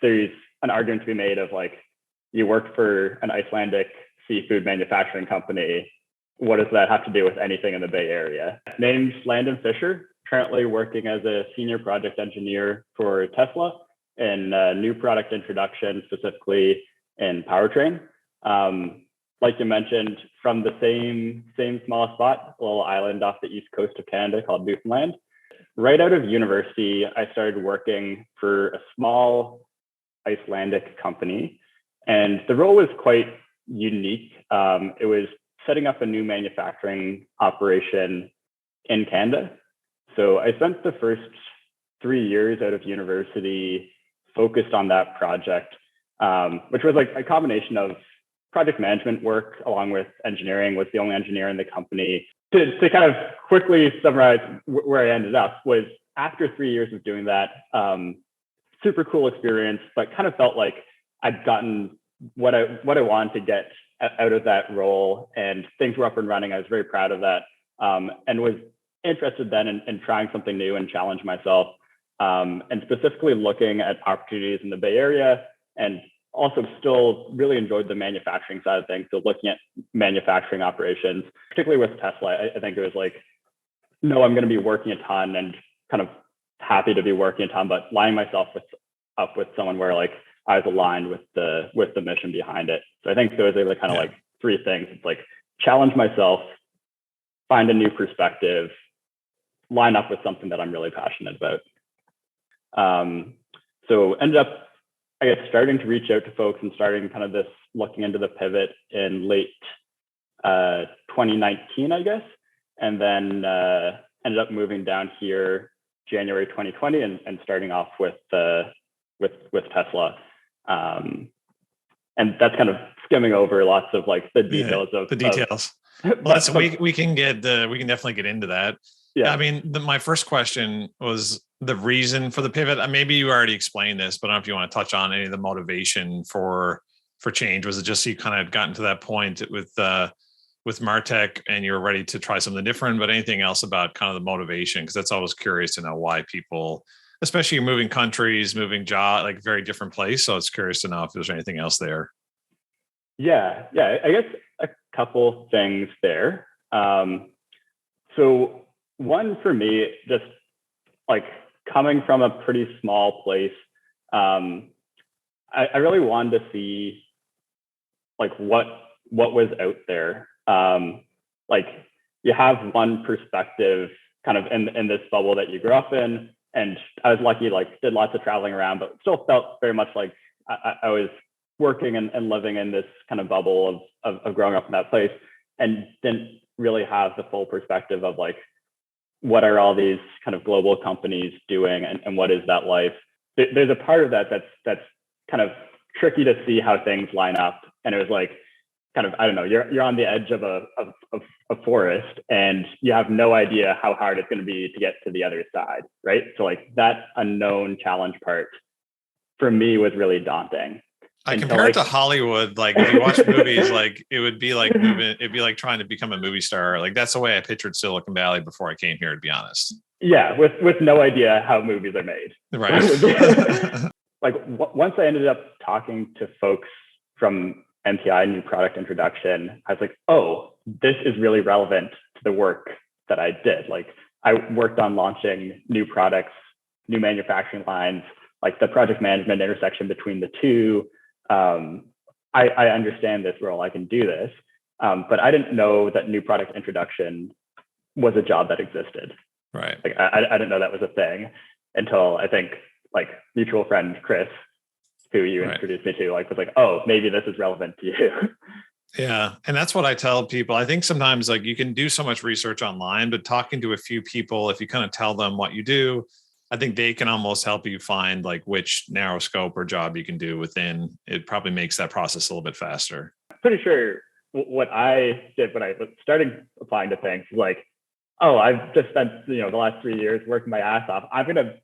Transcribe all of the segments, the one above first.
there's an argument to be made of like, you work for an Icelandic seafood manufacturing company. What does that have to do with anything in the Bay Area? Name's Landon Fisher, currently working as a senior project engineer for Tesla in new product introduction, specifically in powertrain. Like you mentioned, from the same small spot, a little island off the east coast of Canada called Newfoundland. Right out of university, I started working for a small Icelandic company, and the role was quite unique. It was setting up a new manufacturing operation in Canada. So I spent the first 3 years out of university focused on that project, which was like a combination of project management work along with engineering. Was the only engineer in the company. To kind of quickly summarize where I ended up was after 3 years of doing that, super cool experience, but kind of felt like I'd gotten what I wanted to get out of that role, and things were up and running. I was very proud of that, and was interested then in trying something new and challenge myself, and specifically looking at opportunities in the Bay Area, and also still really enjoyed the manufacturing side of things. So looking at manufacturing operations, particularly with Tesla, I think it was like, no, I'm going to be working a ton and kind of happy to be working a ton, but lining myself up with someone where like I was aligned with the mission behind it. So I think those are the kind of like three things. It's like challenge myself, find a new perspective, line up with something that I'm really passionate about. So ended up, I guess, starting to reach out to folks and starting kind of this looking into the pivot in late 2019, I guess, and then ended up moving down here January 2020 and starting off with Tesla. And that's kind of skimming over lots of like the details of the details. Well, we can definitely get into that. Yeah. I mean, my first question was the reason for the pivot. Maybe you already explained this, but I don't know if you want to touch on any of the motivation for change. Was it just you kind of gotten to that point with Martech and you're ready to try something different, but anything else about kind of the motivation? Because that's always curious to know why people, especially moving countries, moving job, like very different place. So it's curious to know if there's anything else there. Yeah. I guess a couple things there. So one for me, just like coming from a pretty small place, I really wanted to see like what was out there. Like you have one perspective kind of in this bubble that you grew up in. And I was lucky, like did lots of traveling around, but still felt very much like I was working and living in this kind of bubble of growing up in that place, and didn't really have the full perspective of like, what are all these kind of global companies doing and what is that life? There's a part of that that's kind of tricky to see how things line up. And it was like, kind of, I don't know, you're on the edge of a forest and you have no idea how hard it's going to be to get to the other side, right? So like that unknown challenge part for me was really daunting. I compare it to Hollywood. Like if you watch movies, like it would be like it'd be like trying to become a movie star. Like that's the way I pictured Silicon Valley before I came here, to be honest. Yeah, with no idea how movies are made. Right. Like once I ended up talking to folks from MPI, New Product Introduction, I was like, oh, this is really relevant to the work that I did. Like I worked on launching new products, new manufacturing lines, like the project management intersection between the two. I understand this role, I can do this. But I didn't know that New Product Introduction was a job that existed. Right. Like I didn't know that was a thing until I think like mutual friend Chris, who you introduced me to, like was like, oh, maybe this is relevant to you. Yeah. And that's what I tell people. I think sometimes like you can do so much research online, but talking to a few people, if you kind of tell them what you do, I think they can almost help you find like which narrow scope or job you can do within. It probably makes that process a little bit faster. I'm pretty sure what I did when I was starting applying to things was like, oh, I've just spent the last 3 years working my ass off. I'm gonna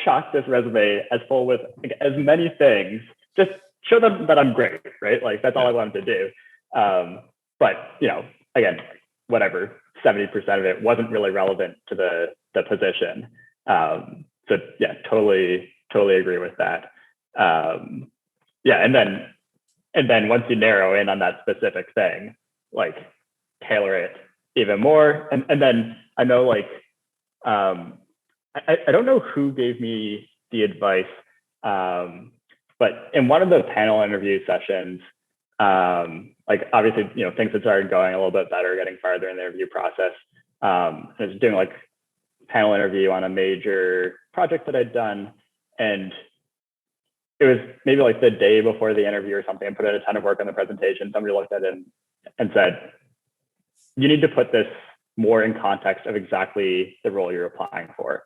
chock this resume as full with like, as many things, just show them that I'm great, right? Like that's all I wanted to do. But again, whatever, 70% of it wasn't really relevant to the position. So yeah, totally agree with that. Yeah, and then once you narrow in on that specific thing, like tailor it even more. And then I know like I don't know who gave me the advice, but in one of the panel interview sessions, like obviously, you know, things had started going a little bit better, getting farther in the interview process. I was doing like panel interview on a major project that I'd done, and it was maybe like the day before the interview or something. I put in a ton of work on the presentation. Somebody looked at it and said, "You need to put this more in context of exactly the role you're applying for,"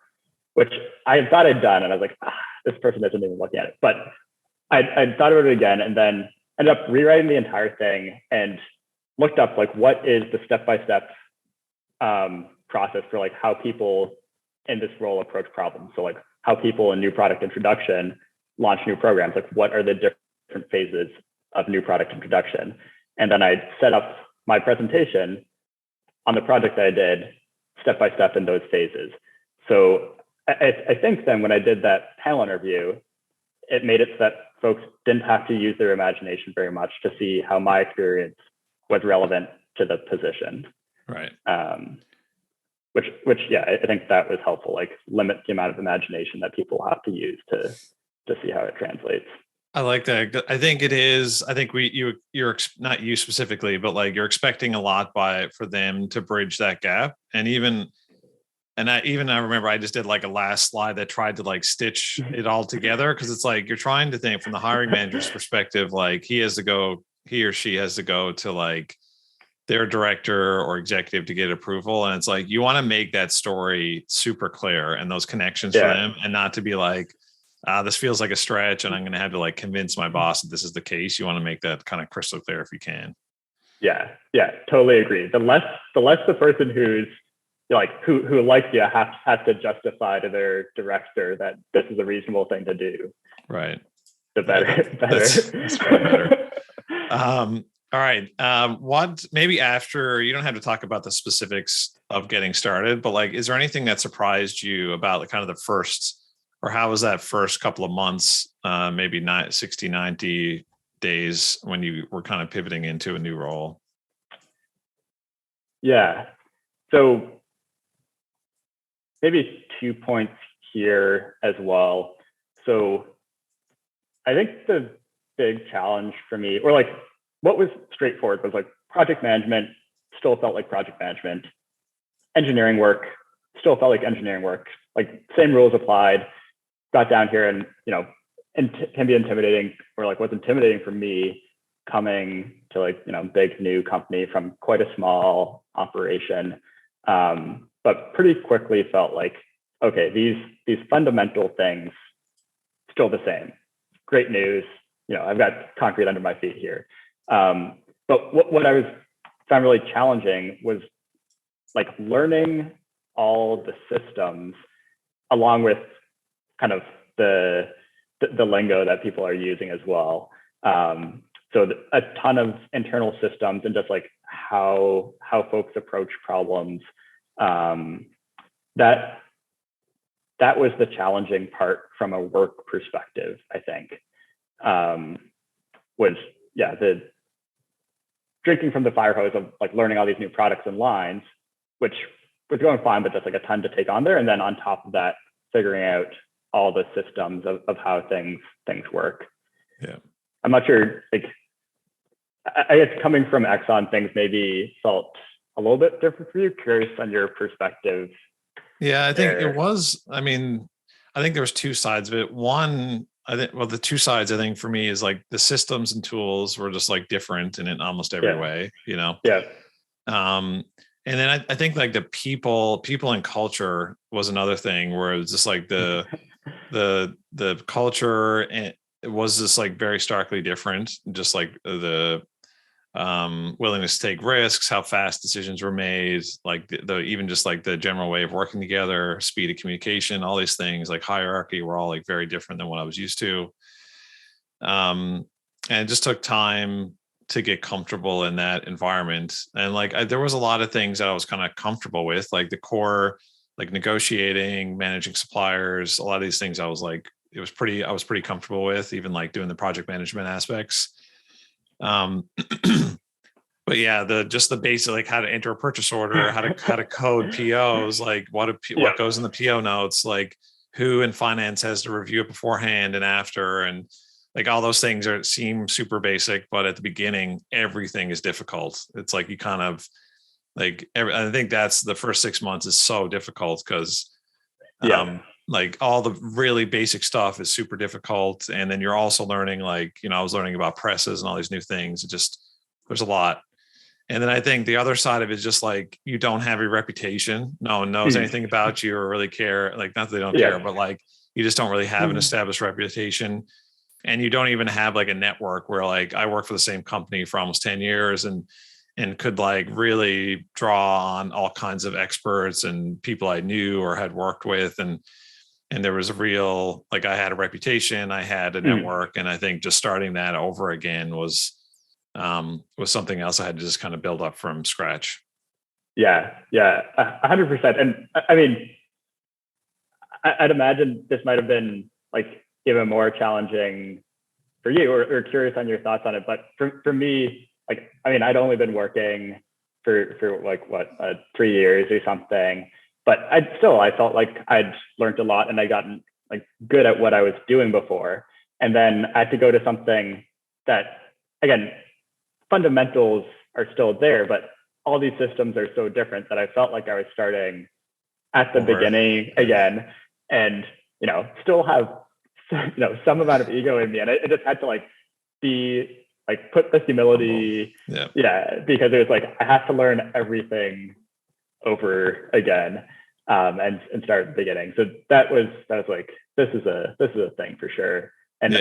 which I thought I'd done. And I was like, this person isn't even looking at it. But I thought about it again and then ended up rewriting the entire thing and looked up like what is the step-by-step process for like how people in this role approach problems. So like how people in new product introduction launch new programs, like what are the different phases of new product introduction. And then I set up my presentation on the project that I did step by step in those phases. So I think then when I did that panel interview, it made it so that folks didn't have to use their imagination very much to see how my experience was relevant to the position. Right. Which yeah, I think that was helpful, like limit the amount of imagination that people have to use to see how it translates. I like that. I think it is. I think you're not you specifically, but like you're expecting a lot for them to bridge that gap. And I remember I just did like a last slide that tried to like stitch it all together. Cause it's like, you're trying to think from the hiring manager's perspective, like he or she has to go to like their director or executive to get approval. And it's like, you want to make that story super clear and those connections for them, and not to be like, this feels like a stretch and I'm going to have to like convince my boss that this is the case. You want to make that kind of crystal clear if you can. Yeah, totally agree. The less the person who's like who likes you has to justify to their director that this is a reasonable thing to do. Right. The better. That's better. All right. What maybe after, you don't have to talk about the specifics of getting started, but like, is there anything that surprised you about like kind of the first, or how was that first couple of months, maybe 60, 90 days when you were kind of pivoting into a new role? Yeah. So maybe 2 points here as well. So I think the big challenge for me, or like what was straightforward, was like project management still felt like project management. Engineering work still felt like engineering work. Like same rules applied. Got down here and, you know, can be intimidating, or like was intimidating for me coming to like, you know, big new company from quite a small operation. But pretty quickly felt like, okay, these fundamental things still the same. Great news. You know, I've got concrete under my feet here. But what I found really challenging was like learning all the systems along with kind of the lingo that people are using as well. So a ton of internal systems and just like how folks approach problems. That was the challenging part from a work perspective, I think. Was the drinking from the fire hose of like learning all these new products and lines, which was going fine, but just like a ton to take on there. And then on top of that, figuring out all the systems of how things work. Yeah. I'm not sure, like, I guess coming from Exxon, things maybe felt a little bit different for you. Curious on your perspective. Yeah, I think it was, I mean, I think there was two sides of it. One, the two sides I think for me is like the systems and tools were just like different in almost every way, you know? Yeah. And then I think like the people and culture was another thing where it was just like the culture, and it was just like very starkly different, just like the willingness to take risks, how fast decisions were made, like the even just like the general way of working together, speed of communication, all these things like hierarchy were all like very different than what I was used to. And it just took time to get comfortable in that environment. And like there was a lot of things that I was kind of comfortable with, like the core, like negotiating, managing suppliers, a lot of these things I was like, I was pretty comfortable with, even like doing the project management aspects. But yeah, just the basic, like how to enter a purchase order, how to code POs, like what goes in the PO notes, like who in finance has to review it beforehand and after, and like all those things seem super basic, but at the beginning, everything is difficult. It's like you kind of like I think that's the first 6 months is so difficult because like all the really basic stuff is super difficult, and then you're also learning, like, I was learning about presses and all these new things. There's a lot. And then I think the other side of it is just like, you don't have a reputation. No one knows anything about you or really care. Like, not that they don't care, but like, you just don't really have an established reputation. And you don't even have like a network where, like, I worked for the same company for almost 10 years and could like really draw on all kinds of experts and people I knew or had worked with. And there was a real, like, I had a reputation, I had a network. And I think just starting that over again was something else I had to just kind of build up from scratch. Yeah, 100%. And I mean, I'd imagine this might have been like even more challenging for you, or curious on your thoughts on it. But for me, like, I mean, I'd only been working for like 3 years or something, but I felt like I'd learned a lot and I gotten like good at what I was doing before. And then I had to go to something that, again, fundamentals are still there, but all these systems are so different that I felt like I was starting at the beginning again, and still have some amount of ego in me, and I just had to like be like put the humility, because it was like I have to learn everything over again, and start at the beginning. So that was like, this is a thing for sure. And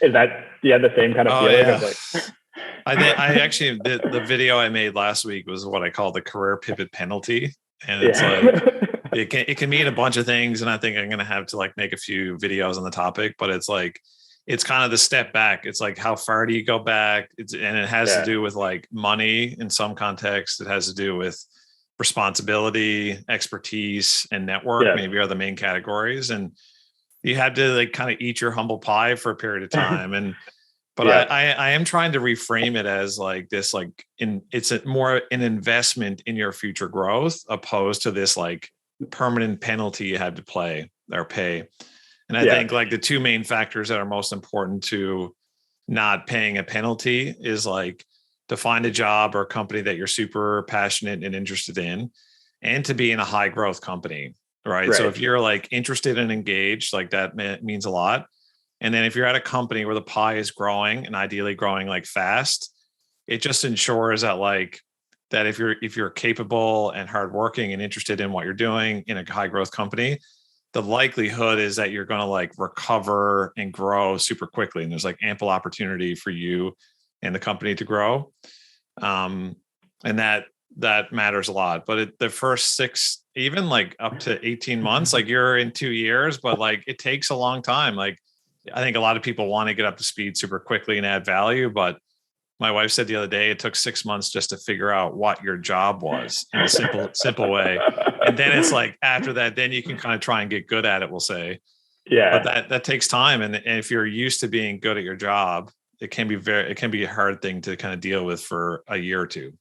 is that you had the same kind of feeling of like? I actually, the video I made last week was what I call the career pivot penalty. And it's like, it can mean a bunch of things. And I think I'm going to have to like make a few videos on the topic, but it's like, it's kind of the step back. It's like, how far do you go back? And it has to do with like money in some context. It has to do with responsibility, expertise, and network, maybe are the main categories. And you had to like kind of eat your humble pie for a period of time. But I am trying to reframe it as like this, like it's more an investment in your future growth, opposed to this like permanent penalty you had to pay. And I think like the two main factors that are most important to not paying a penalty is like to find a job or a company that you're super passionate and interested in, and to be in a high growth company, right? So if you're like interested and engaged, like that means a lot. And then if you're at a company where the pie is growing, and ideally growing like fast, it just ensures that like that if you're capable and hardworking and interested in what you're doing in a high growth company, the likelihood is that you're going to like recover and grow super quickly. And there's like ample opportunity for you and the company to grow. And that matters a lot. But the first 6, even like up to 18 months, like you're in 2 years, but like it takes a long time. Like, I think a lot of people want to get up to speed super quickly and add value, but my wife said the other day, it took 6 months just to figure out what your job was in a simple way. And then it's like, after that, then you can kind of try and get good at it, we'll say. But that takes time. And if you're used to being good at your job, it can be a hard thing to kind of deal with for a year or two.